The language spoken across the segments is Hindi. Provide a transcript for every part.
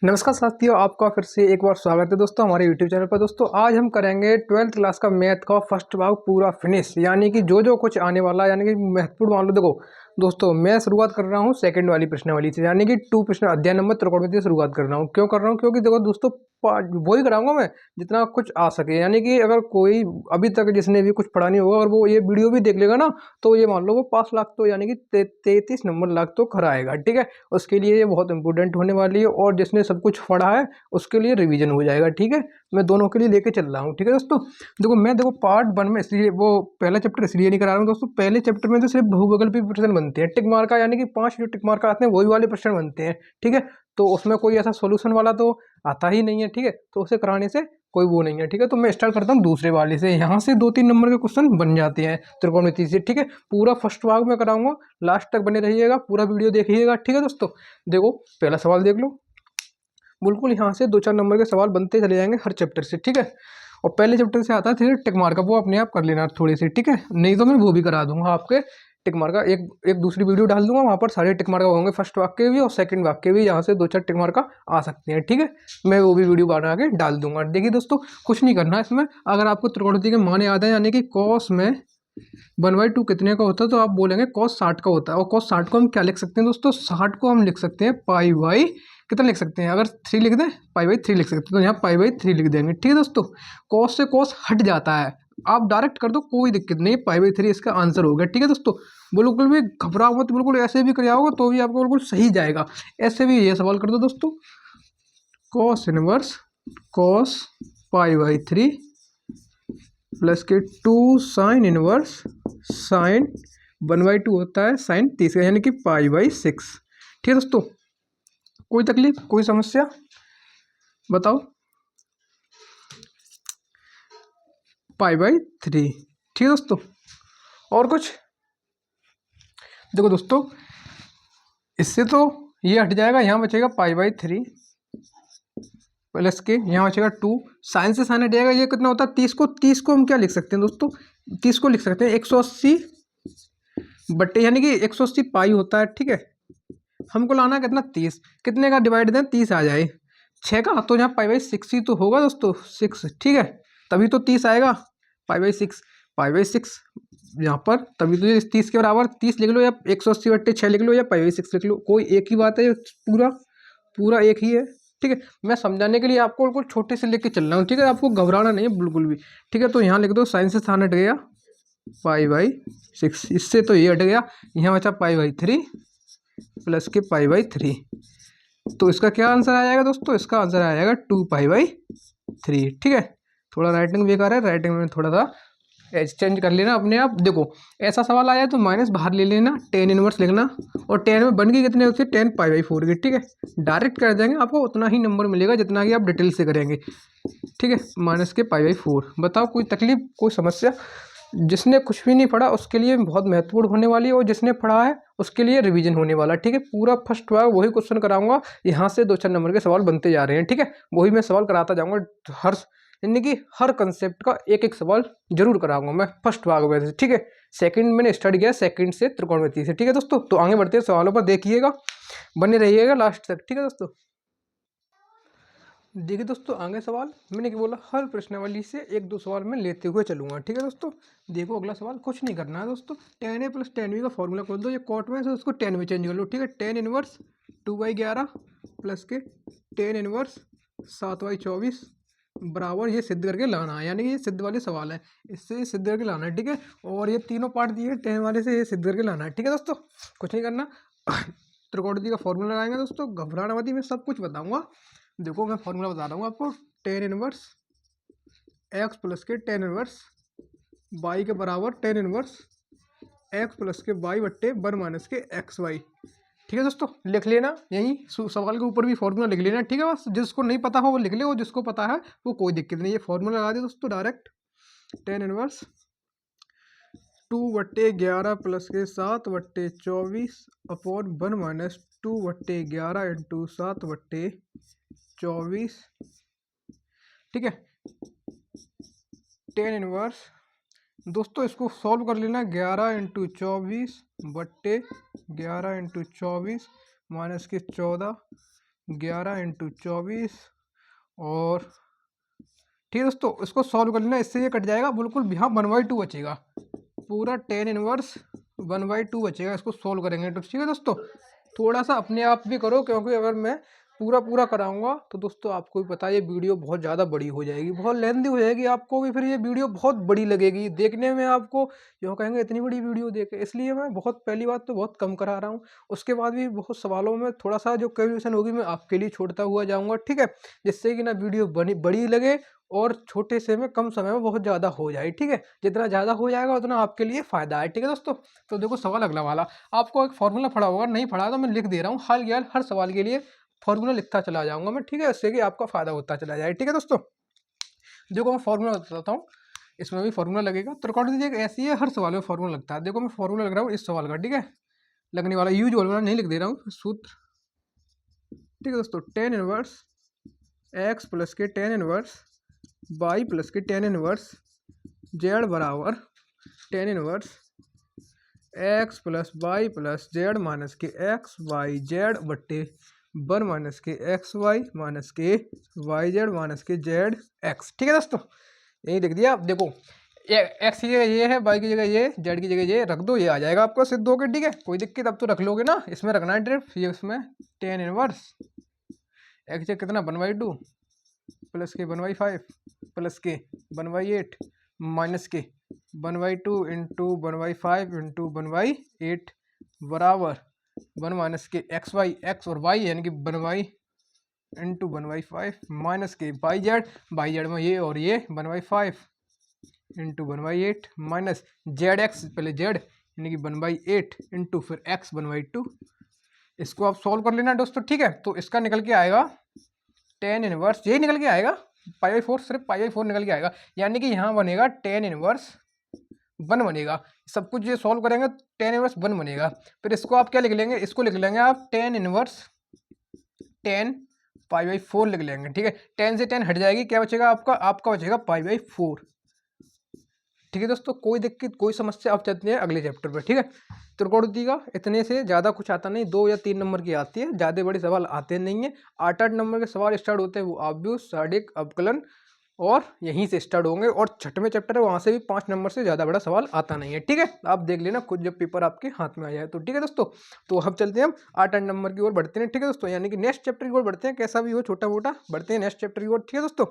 नमस्कार साथियों, आपका फिर से एक बार स्वागत है दोस्तों हमारे YouTube चैनल पर। दोस्तों आज हम करेंगे 12th क्लास का मैथ का फर्स्ट भाग पूरा फिनिश, यानी कि जो कुछ आने वाला है, यानी कि महत्वपूर्ण मान लो। देखो दोस्तों, मैं शुरुआत कर रहा हूँ सेकंड वाली प्रश्नावली से, यानी कि 2 प्रश्न अध्याय नंबर त्रिकोणमिति से शुरुआत कर रहा हूँ। क्यों कर रहा हूँ? क्योंकि देखो दोस्तों, वही कराऊंगा मैं जितना कुछ आ सके। यानी कि अगर कोई अभी तक जिसने भी कुछ पढ़ा नहीं होगा और वो ये वीडियो भी देख लेगा ना, तो ये मान लो वो 5 लाख तो यानी कि 33 नंबर लाख तो खराएगा। ठीक है, उसके लिए ये बहुत इंपॉर्टेंट होने वाली है, और जिसने सब कुछ पढ़ा है उसके लिए रिवीजन हो जाएगा। ठीक है, मैं दोनों के लिए लेके चल रहा हूँ। ठीक है दोस्तों, देखो पार्ट 1 में इसलिए वो पहला चैप्टर इसलिए नहीं करा रहा हूँ दोस्तों। पहले चैप्टर में तो सिर्फ बहुविकल्पी प्रश्न बनते हैं, टिक मार का, यानी कि 5 जो टिक मार का आते हैं वही वाले प्रश्न बनते हैं। ठीक है, तो उसमें कोई ऐसा सोल्यूशन वाला तो आता ही नहीं है। ठीक है, तो उसे कराने से कोई वो नहीं है। ठीक है, तो मैं स्टार्ट करता हूँ दूसरे वाले से। यहाँ से 2-3 नंबर के क्वेश्चन बन जाते हैं त्रिकोणमिति से। ठीक है, पूरा फर्स्ट भाग में कराऊंगा, लास्ट तक बने रहिएगा, पूरा वीडियो देखिएगा। ठीक है दोस्तों, देखो पहला सवाल देख लो। बिल्कुल यहाँ से 2-4 नंबर के सवाल बनते चले जाएंगे हर चैप्टर से। ठीक है, और पहले चैप्टर से आता है फिर टिक मार का, वो अपने आप कर लेना थोड़ी सी। ठीक है, नहीं तो मैं वो भी करा दूंगा आपके टिक मार का, एक दूसरी वीडियो डाल दूंगा, वहाँ पर सारे टिक मार का होंगे, फर्स्ट वाक्य भी और सेकंड वाक्य भी। यहाँ से 2-4 टिक मार का आ सकते हैं। ठीक है, मैं वो भी वीडियो बना के डाल दूंगा। देखिए दोस्तों, कुछ नहीं करना है इसमें। अगर आपको त्रिकोणमिति के मान याद है, यानी कि कॉस में 1/2 कितने का होता है, तो आप बोलेंगे कॉस 60 का होता है। और कॉस 60 को हम क्या लिख सकते हैं दोस्तों? 60 को हम लिख सकते हैं पाई बाई कितना लिख सकते हैं? अगर 3 लिख दें, पाई बाई 3 लिख सकते हैं, तो यहाँ पाई बाई 3 लिख देंगे। ठीक है दोस्तों, कॉस से कॉस हट जाता है, आप डायरेक्ट कर दो, कोई दिक्कत नहीं। पाई बाई 3 इसका आंसर हो गया। ठीक है दोस्तों, बिल्कुल भी घबराओ मत, बिल्कुल ऐसे भी कर जाओगे तो भी आपको बिल्कुल सही जाएगा। ऐसे भी ये सवाल कर दो दोस्तों, cos inverse cos pi by 3 plus के 2 साइन इनवर्स साइन 1/2 होता है साइन 30 का, यानी कि पाई बाई 6। ठीक है दोस्तों, कोई तकलीफ, कोई समस्या बताओ? Pi by 3। ठीक है दोस्तों, और कुछ? देखो दोस्तों, इससे तो ये हट जाएगा, यहाँ बचेगा पाई बाई 3 प्लस के यहाँ बचेगा 2, साइन से साइन हट जाएगा, ये कितना होता है 30 को हम क्या लिख सकते हैं दोस्तों? 30 को लिख सकते हैं 180 बट्टे, यानी कि 180 पाई होता है। ठीक है, हमको लाना है कितना? 30। कितने का डिवाइड दें 30 आ जाए? 6 का, तो यहाँ पाई बाई 6 ही तो होगा दोस्तों, 6। ठीक है, तभी तो 30 आएगा। पाई बाई 6, पाई बाई 6 यहाँ पर, तभी तो ये 30 के बराबर 30 लिख लो, या 180/6 लिख लो, या पाई बाई 6 लिख लो, कोई एक ही बात है, ये पूरा पूरा एक ही है। ठीक है, मैं समझाने के लिए आपको बिल्कुल छोटे से लेके चल रहा हूँ। ठीक है, आपको घबराना नहीं है बिल्कुल भी। ठीक है, तो यहाँ लिख दो, साइन से साइन हट गया, पाई बाई 6, इससे तो ये हट गया, यहाँ बचा पाई बाई 3 प्लस के पाई बाई 3। तो इसका क्या आंसर आ जाएगा दोस्तों? इसका आंसर आ जाएगा 2 पाई बाई 3। ठीक है, थोड़ा राइटिंग बेकार है, राइटिंग में थोड़ा सा चेंज कर लेना अपने आप। देखो ऐसा सवाल आया तो माइनस बाहर ले लेना, टेन इनवर्स लिखना, और 10 में बन गई कितने होती है? 10 पाई बाई 4 की। ठीक है, डायरेक्ट कर देंगे, आपको उतना ही नंबर मिलेगा जितना कि आप डिटेल से करेंगे। ठीक है, माइनस के पाई बाई 4। बताओ कोई तकलीफ, कोई समस्या? जिसने कुछ भी नहीं पढ़ा उसके लिए बहुत महत्वपूर्ण होने वाली है, और जिसने पढ़ा है उसके लिए रिवीजन होने वाला है। ठीक है, पूरा फर्स्ट भाग वही क्वेश्चन कराऊंगा, यहाँ से 2-4 नंबर के सवाल बनते जा रहे हैं। ठीक है, वही मैं सवाल कराता जाऊंगा, हर यानी कि हर कंसेप्ट का एक एक सवाल जरूर कराऊंगा मैं फर्स्ट भाग में से। ठीक है, सेकंड मैंने स्टार्ट किया सेकंड से त्रिकोणमिति से। ठीक है दोस्तों, तो आगे बढ़ते हैं सवालों पर, देखिएगा, बने रहिएगा लास्ट तक। ठीक है दोस्तों, देखिए दोस्तों, आगे सवाल मैंने क्या बोला, हर प्रश्नावली से 1-2 सवाल मैं लेते हुए चलूंगा। ठीक है दोस्तों, देखो अगला सवाल, कुछ नहीं करना है दोस्तों, tan a plus tan b का फॉर्मूला खोल दो, ये कॉट में से उसको tan में चेंज कर लो। ठीक है, tan इनवर्स 2/11 प्लस के tan इनवर्स 7/24 बराबर, ये सिद्ध करके लाना है, यानी कि ये सिद्ध वाले सवाल है, इससे सिद्ध करके लाना है। ठीक है, और ये तीनों पार्ट दिए tan वाले से, ये सिद्ध करके लाना है। ठीक है दोस्तों, कुछ नहीं करना, त्रिकोणमिति का फॉर्मूला लगाएंगे दोस्तों, घबराना मत, मैं सब कुछ बताऊंगा। देखो मैं फॉर्मूला बता रहा हूँ आपको, tan इनवर्स एक्स प्लस के tan इनवर्स वाई के बराबर tan इनवर्स एक्स प्लस के वाई बट्टे 1 माइनस के एक्स वाई। ठीक है दोस्तों, लिख लेना, यही सवाल के ऊपर भी फॉर्मूला लिख लेना। ठीक है, बस जिसको नहीं पता हो वो लिख ले, और जिसको पता है वो कोई दिक्कत नहीं, ये फॉर्मूला लगा दे दोस्तों डायरेक्ट। tan इनवर्स 2/11 प्लस के 7/24 अपॉन 1 माइनस 2/11 इंटू 7/24। ठीक है, tan इनवर्स दोस्तों इसको सॉल्व कर लेना, 11 × 24 बट्टे 11 × 24 माइनस के 14 11 × 24 और ठीक है दोस्तों, इसको सॉल्व कर लेना, इससे ये कट जाएगा बिल्कुल। यहाँ 1/2 बचेगा, पूरा टेन इनवर्स 1/2 बचेगा। इसको सोल्व करेंगे तो ठीक है दोस्तों। थोड़ा सा अपने आप भी करो, क्योंकि अगर मैं पूरा पूरा कराऊंगा तो दोस्तों आपको भी पता है ये वीडियो बहुत ज़्यादा बड़ी हो जाएगी, बहुत लेंथी हो जाएगी, आपको भी फिर ये वीडियो बहुत बड़ी लगेगी देखने में। आपको यूँ कहेंगे इतनी बड़ी वीडियो देखे, इसलिए मैं बहुत पहली बात तो बहुत कम करा रहा हूँ। उसके बाद भी बहुत सवालों में थोड़ा सा जो क्वेश्चन होगी मैं आपके लिए छोड़ता हुआ जाऊँगा, ठीक है, जिससे कि ना वीडियो बड़ी लगे और छोटे से में कम समय में बहुत ज़्यादा हो जाए, ठीक है। जितना ज़्यादा हो जाएगा उतना आपके लिए फ़ायदा है, ठीक है दोस्तों। तो देखो सवाल अगला वाला, आपको एक फॉर्मूला पढ़ा होगा, नहीं पढ़ा तो मैं लिख दे रहा हूँ, हाल यार हर सवाल के लिए फॉर्मूला लिखता चला जाऊंगा मैं, ठीक है, इससे कि आपका फ़ायदा होता चला जाए, ठीक है दोस्तों। देखो मैं फॉर्मूला बताता हूँ, इसमें भी फॉर्मूला लगेगा, तो रिकॉर्ड दीजिए। ऐसी है, हर सवाल में फॉर्मूला लगता है। देखो मैं फॉर्मूला लग रहा हूँ इस सवाल का, ठीक है, लगने वाला यूज वाला नहीं लिख दे रहा हूँ, सूत्र, ठीक है दोस्तों। टेन इनवर्स एक्स प्लस के टेन इनवर्स वाई प्लस के टेन इनवर्स जेड बराबर tan inverse x plus y plus z minus के एक्स वाई जेड बट्टे 1 - के एक्स वाई माइनस के वाई जेड माइनस के जेड एक्स, ठीक है दोस्तों। यही लिख दिया। आप देखो एक्स की जगह ये है, वाई की जगह ये, जेड की जगह ये रख दो, ये आ जाएगा आपको सिद्ध होके, ठीक है, कोई दिक्कत अब तो रख लोगे ना, इसमें रखना है डायरेक्ट। ये उसमें टेन इनवर्स एक्स कितना 1/2 प्लस के 1/5 प्लस के 1/8 माइनस के 1/2 इंटू 1/5 इंटू 1/8 बराबर 1 माइनस के एक्स वाई, एक्स और वाई यानी कि 1 इंटू 1/5 माइनस के बाई जेड में ये और ये 1/5 इंटू 1/8 माइनस जेड एक्स, पहले जेड यानी कि 1/8 इंटू फिर एक्स 1/2। इसको आप सॉल्व कर लेना दोस्तों, ठीक है। तो इसका निकल के आएगा टेन इनवर्स, यही निकल के आएगा π/4, सिर्फ π/4 निकल के आएगा, यानी कि यहाँ बनेगा टेन इनवर्स 1 बनेगा। सब कुछ ये सॉल्व करेंगे टेन इनवर्स 1 बनेगा। फिर इसको आप क्या लिख लेंगे, इसको लिख लेंगे आप टेन इनवर्स 10 π/4 लिख लेंगे, ठीक है। 10 से 10 हट जाएगी, क्या बचेगा आपका, आपका बचेगा π/4, ठीक है दोस्तों। कोई दिक्कत कोई समस्या, आप चलते हैं अगले चैप्टर पे, ठीक है। त्रिकोणमिति का इतने से ज़्यादा कुछ आता नहीं, 2 या 3 नंबर की आती है, ज़्यादा बड़े सवाल आते नहीं है। 8-8 नंबर के सवाल स्टार्ट होते हैं, वो आव्यूह सादिक अवकलन और यहीं से स्टार्ट होंगे, और छठवें चैप्टर है वहाँ से भी 5 नंबर से ज़्यादा बड़ा सवाल आता नहीं है, ठीक है। आप देख लेना खुद जब पेपर आपके हाथ में आ जाए तो, ठीक है दोस्तों। तो हम चलते हैं, हम 8-8 नंबर की ओर बढ़ते हैं, ठीक है दोस्तों, यानी कि नेक्स्ट चैप्टर की ओर बढ़ते हैं, कैसा भी हो छोटा मोटा बढ़ते हैं नेक्स्ट चैप्टर की ओर, ठीक है दोस्तों।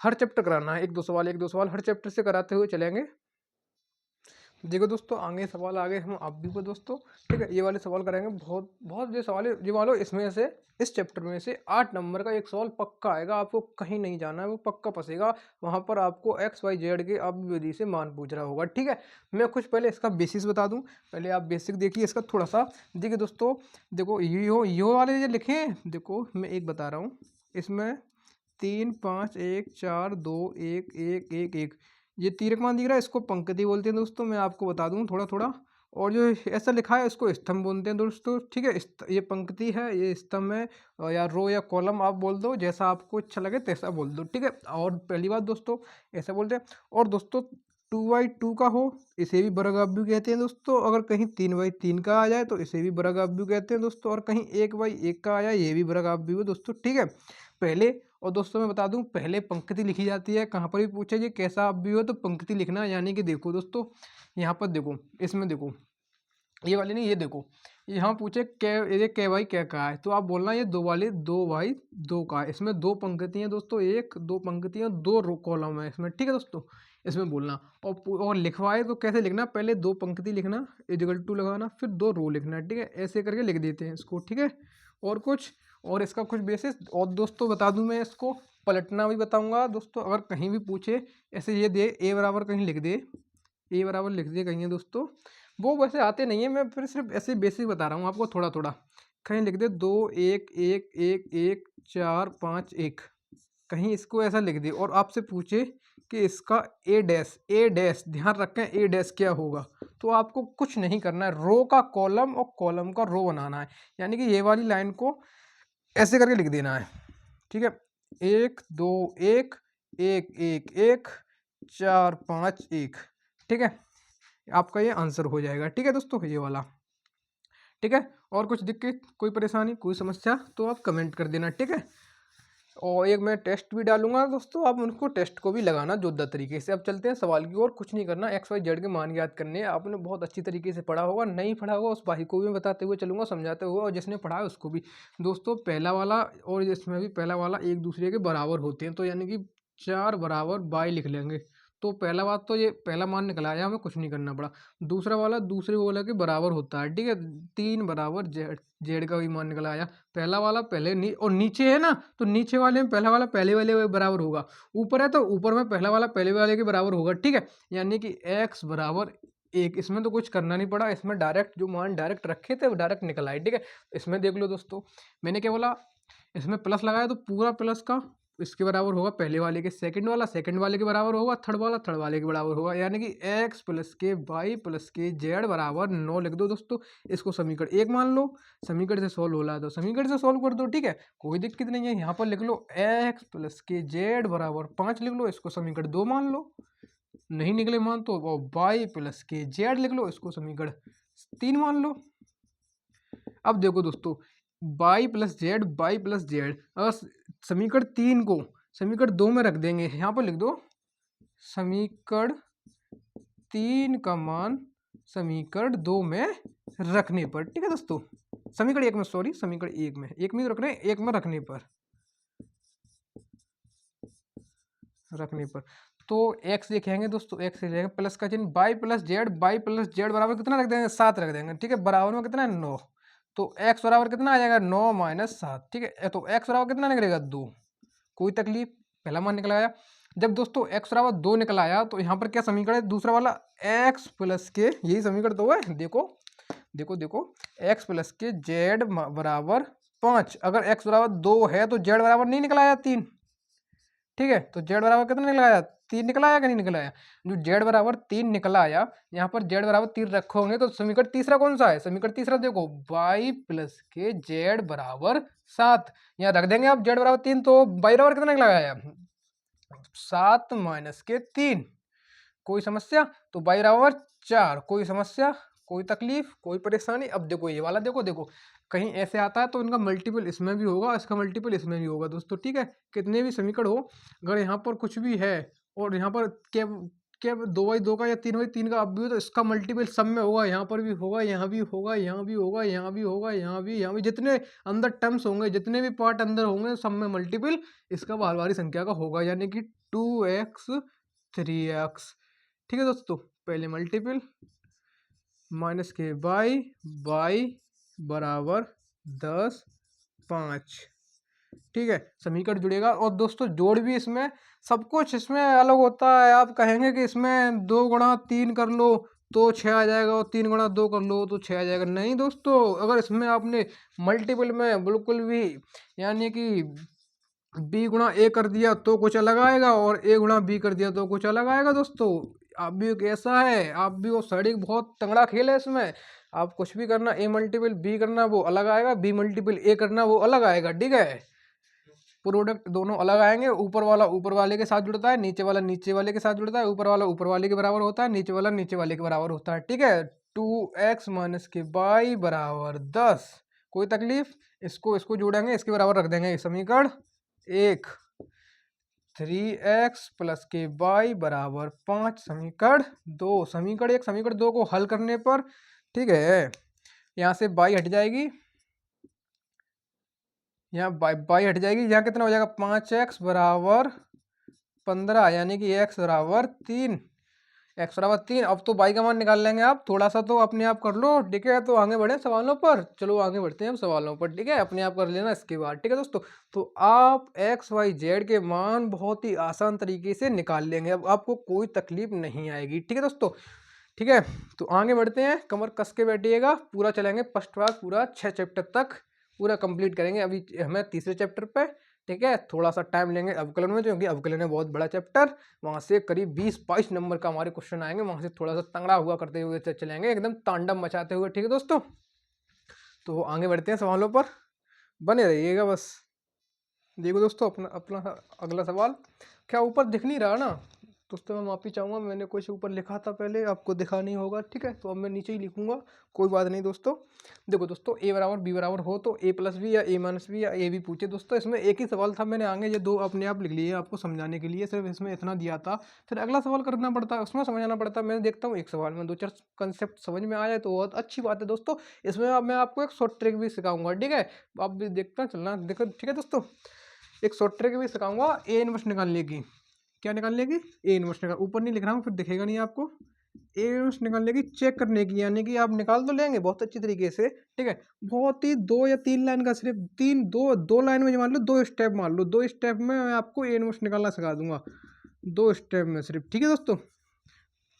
हर चैप्टर कराना है, 1-2 सवाल हर चैप्टर से कराते हुए चलेंगे। देखो दोस्तों आगे सवाल आगे हम आप भी को दोस्तों, ठीक है, ये वाले सवाल करेंगे। बहुत बहुत ये सवाल है, ये मान लो इसमें से इस चैप्टर में से 8 नंबर का एक सवाल पक्का आएगा, आपको कहीं नहीं जाना है, वो पक्का फंसेगा। वहाँ पर आपको एक्स वाई जेड के अव्यय विधि से मान पूछ रहा होगा, ठीक है। मैं कुछ पहले इसका बेसिस बता दूँ, पहले आप बेसिक देखिए इसका थोड़ा सा। देखिए दोस्तों, देखो यो वाले जो लिखे हैं, देखो मैं एक बता रहा हूँ, इसमें 3 5 1 4 2 1 1 1 1 ये तीरक मान दिख रहा है, इसको पंक्ति बोलते हैं दोस्तों, मैं आपको बता दूं थोड़ा थोड़ा। और जो ऐसा लिखा है इसको स्तंभ बोलते हैं दोस्तों, ठीक है। ये पंक्ति है, ये स्तंभ है, या रो या कॉलम आप बोल दो, जैसा आपको अच्छा लगे तैसा बोल दो, ठीक है। और पहली बात दोस्तों ऐसा बोलते हैं। और दोस्तों 2/2 का हो इसे भी वर्ग अव्यय कहते हैं दोस्तों, अगर कहीं 3/3 का आ जाए तो इसे भी वर्ग अव्यय कहते हैं दोस्तों, और कहीं 1/1 का आ जाए ये भी वर्ग अव्यय है दोस्तों, ठीक है। पहले, और दोस्तों मैं बता दूं पहले पंक्ति लिखी जाती है, कहाँ पर भी पूछे जी कैसा अव्यय हो तो पंक्ति लिखना, यानी कि देखो दोस्तों यहाँ पर देखो, इसमें देखो ये वाली नहीं, ये देखो यहाँ पूछे कै, ये कै भाई क्या कहा है, तो आप बोलना ये 2 वाली 2/2 का है। इसमें 2 पंक्तियाँ दोस्तों, 1 2 पंक्तियाँ 2 कॉलम है इसमें, ठीक है दोस्तों। इसमें बोलना और लिखवाए तो कैसे लिखना, पहले 2 पंक्ति लिखना, =2 लगाना, फिर 2 रो लिखना, ठीक है, ऐसे करके लिख देते हैं इसको, ठीक है। और कुछ, और इसका कुछ बेसिस और दोस्तों बता दूं, मैं इसको पलटना भी बताऊंगा दोस्तों, अगर कहीं भी पूछे ऐसे ये दे ए बराबर कहीं लिख दे, ए बराबर लिख दे कहीं है दोस्तों, वो वैसे आते नहीं है, मैं फिर सिर्फ ऐसे बेसिक बता रहा हूँ आपको थोड़ा थोड़ा। कहीं लिख दे 2 1 1 1 1 4 5 1, कहीं इसको ऐसा लिख दे और आपसे पूछे कि इसका ए डैश ध्यान रखें, ए डैश क्या होगा, तो आपको कुछ नहीं करना है, रो का कॉलम और कॉलम का रो बनाना है, यानी कि ये वाली लाइन को ऐसे करके लिख देना है, ठीक है। 1 2 1 1 1 1 4 5 1, ठीक है, आपका ये आंसर हो जाएगा, ठीक है दोस्तों, ये वाला, ठीक है। और कुछ दिक्कत, कोई परेशानी, कोई समस्या तो आप कमेंट कर देना, ठीक है। और एक मैं टेस्ट भी डालूंगा दोस्तों, आप उनको टेस्ट को भी लगाना जोरदार तरीके से। अब चलते हैं सवाल की ओर। कुछ नहीं करना, एक्स वाई जेड के मान याद करने हैं। आपने बहुत अच्छी तरीके से पढ़ा होगा, नहीं पढ़ा होगा उस भाई को भी बताते हुए चलूंगा, समझाते हुए, और जिसने पढ़ा है उसको भी। दोस्तों पहला वाला और इसमें भी पहला वाला एक दूसरे के बराबर होते हैं, तो यानी कि 4 बराबर बाई लिख लेंगे। तो पहला बात तो ये पहला मान निकल आया, हमें कुछ नहीं करना पड़ा। दूसरा वाला दूसरे वाला के बराबर होता है, ठीक है। 3 बराबर जेड, जेड का भी मान निकल आया। पहला वाला पहले और नीचे है ना, तो नीचे वाले में पहला वाला पहले वाले के बराबर होगा। ऊपर है तो ऊपर में पहला वाला पहले वाले के बराबर होगा, ठीक है। यानी कि x बराबर 1। इसमें तो कुछ करना नहीं पड़ा, इसमें डायरेक्ट जो मान डायरेक्ट रखे थे वो डायरेक्ट निकल आए, ठीक है। इसमें देख लो दोस्तों, मैंने क्या बोला, इसमें प्लस लगाया तो पूरा प्लस का इसके बराबर होगा पहले वाले के, सेकंड वाले के बराबर होगा, थर्ड वाले के बराबर होगा। यानी कि x प्लस के वाई प्लस के जेड बराबर 9 लिख दो दोस्तों। इसको समीकरण 1 मान लो, समीकरण से सॉल्व होला तो समीकरण से सॉल्व कर दो, ठीक है, कोई दिक्कत नहीं है। यहाँ पर लिख लो x प्लस के जेड बराबर 5 लिख लो, इसको समीकरण 2 मान लो। नहीं निकले मान तो वाई प्लस के जेड लिख लो, इसको समीकरण 3 मान लो। अब देखो दोस्तों, बाई प्लस जेड, अगर समीकरण 3 को समीकरण 2 में रख देंगे, यहाँ पर लिख दो समीकरण 3 का मान समीकरण 2 में रखने पर, ठीक है दोस्तों। समीकरण 1 में, सॉरी समीकरण 1 में रख रहे हैं, 1 में रखने पर तो x लिखेंगे दोस्तों, x लिखेंगे प्लस का चिन्ह, बाई प्लस जेड बराबर कितना रख देंगे, 7 रख देंगे, ठीक है। बराबर में कितना है, 9। तो x बराबर कितना आ जाएगा, 9 माइनस 7, ठीक है। तो x बराबर कितना निकलेगा, 2। कोई तकलीफ, पहला मान निकल आया। जब दोस्तों x बराबर 2 निकल आया तो यहाँ पर क्या समीकरण है, दूसरा वाला x प्लस के, यही समीकरण तो है, देखो देखो देखो, x प्लस के जेड बराबर 5। अगर x बराबर 2 है तो जेड बराबर नहीं निकल आया, 3, ठीक है। तो जेड बराबर कितना निकल आया, 3 निकल आया कि नहीं निकल आया। जो जेड बराबर 3 निकल आया, यहाँ पर जेड बराबर 3 रखोगे तो समीकरण तीसरा कौन सा है, समीकरण तीसरा देखो, वाई प्लस के जेड बराबर 7। यहाँ रख देंगे आप जेड बराबर 3, तो वाई बराबर कितना निकल आया, 7 माइनस के 3। कोई समस्या, तो वाई बराबर 4। कोई समस्या, कोई तकलीफ, कोई परेशानी। अब देखो ये वाला, देखो देखो, कहीं ऐसे आता है तो इनका मल्टीपल इसमें भी होगा, इसका मल्टीपल इसमें भी होगा दोस्तों, ठीक है। कितने भी समीकरण हो, अगर यहाँ पर कुछ भी है और यहाँ पर क्या क्या 2/2 का या 3/3 का अब भी हो, तो इसका मल्टीपल सब में होगा। यहाँ पर भी होगा, यहाँ भी होगा, यहाँ भी होगा, यहाँ भी होगा, यहाँ भी, जितने अंदर टर्म्स होंगे, जितने भी पार्ट अंदर होंगे, सब में मल्टीपल इसका बार संख्या का होगा, यानी कि 2x 3x, ठीक है दोस्तों। पहले मल्टीपल माइनस के बाई बराबर 10 5, ठीक है। समीकरण जुड़ेगा। और दोस्तों जोड़ भी इसमें, सब कुछ इसमें अलग होता है। आप कहेंगे कि इसमें 2 गुणा 3 कर लो तो 6 आ जाएगा, और 3 गुणा 2 कर लो तो 6 आ जाएगा। नहीं दोस्तों, अगर इसमें आपने मल्टीपल में बिल्कुल भी, यानी कि बी गुणा ए कर दिया तो कुछ अलग आएगा, और ए गुणा बी कर दिया तो कुछ अलग आएगा दोस्तों। आप भी कैसा है, आप भी वो सड़ी बहुत तगड़ा खेल है इसमें। आप कुछ भी करना, ए मल्टीपल बी करना वो अलग आएगा, बी मल्टीपल ए करना वो अलग आएगा, ठीक है। प्रोडक्ट दोनों अलग आएंगे। ऊपर वाला ऊपर वाले के साथ जुड़ता है, नीचे वाला नीचे वाले के साथ जुड़ता है, ऊपर वाला ऊपर वाले के बराबर होता है, नीचे वाला नीचे वाले के बराबर होता है, ठीक है। 2x माइनस के बाई बराबर 10। कोई तकलीफ, इसको इसको जोड़ेंगे, इसके बराबर रख देंगे समीकरण 1। 3x प्लस के बाई बराबर 5, समीकरण 2। समीकरण 1 समीकरण 2 को हल करने पर, ठीक है, यहाँ से बाई हट जाएगी, यहाँ बाई हट जाएगी, यहाँ कितना हो जाएगा, 5x बराबर 15, यानी कि x बराबर 3। x बराबर 3। अब तो बाई का मान निकाल लेंगे आप, थोड़ा सा तो अपने आप कर लो, ठीक है। तो आगे बढ़े सवालों पर, चलो आगे बढ़ते हैं हम सवालों पर, ठीक है। अपने आप कर लेना इसके बाद, ठीक है दोस्तों। तो आप x y z के मान बहुत ही आसान तरीके से निकाल लेंगे, अब आपको कोई तकलीफ नहीं आएगी, ठीक है दोस्तों, ठीक है। तो आगे बढ़ते हैं, कमर कस के बैठिएगा, पूरा चलेंगे फर्स्ट भाग, पूरा 6 चैप्टर तक पूरा कंप्लीट करेंगे। अभी हमें तीसरे चैप्टर पे, ठीक है, थोड़ा सा टाइम लेंगे अवकलन में, क्योंकि अवकलन है बहुत बड़ा चैप्टर। वहाँ से करीब 20-22 नंबर का हमारे क्वेश्चन आएंगे, वहाँ से थोड़ा सा तंगड़ा हुआ करते हुए चलेंगे, एकदम तांडव मचाते हुए, ठीक है दोस्तों। तो आगे बढ़ते हैं सवालों पर, बने रहिएगा बस। देखो दोस्तों, अपना अपना अगला सवाल क्या ऊपर दिख नहीं रहा ना, दोस्तों मैं माफ़ी चाहूँगा, मैंने कुछ ऊपर लिखा था पहले, आपको दिखा नहीं होगा, ठीक है। तो अब मैं नीचे ही लिखूँगा, कोई बात नहीं दोस्तों। देखो दोस्तों, ए बराबर बी बराबर हो तो ए प्लस बी या ए माइनस बी या ए बी पूछे दोस्तों। इसमें एक ही सवाल था, मैंने आगे ये दो अपने आप लिख लिए आपको समझाने के लिए, सिर्फ इसमें इतना दिया था। फिर अगला सवाल करना पड़ता है, उसमें समझाना पड़ता है। मैं देखता हूँ एक सवाल में 2-4 कंसेप्ट समझ में आ जाए तो बहुत अच्छी बात है दोस्तों। इसमें अब मैं आपको एक शॉर्ट ट्रिक भी सिखाऊंगा, ठीक है। आप भी देखता चलना, देखो ठीक है दोस्तों। एक शॉर्ट ट्रिक भी सिखाऊंगा ए इनवर्स निकालने की। क्या निकालने की? ए इनवर्स निकाल, ऊपर नहीं लिख रहा हूँ फिर दिखेगा नहीं आपको। ए इनवर्स निकालने की, चेक करने की, यानी कि आप निकाल तो लेंगे बहुत अच्छी तरीके से, ठीक है। बहुत ही 2 या 3 लाइन का, सिर्फ 3 2 लाइन में मान लो, 2 स्टेप मान लो, 2 स्टेप में मैं आपको ए इनवर्स निकालना सिखा दूंगा, 2 स्टेप में सिर्फ, ठीक है दोस्तों।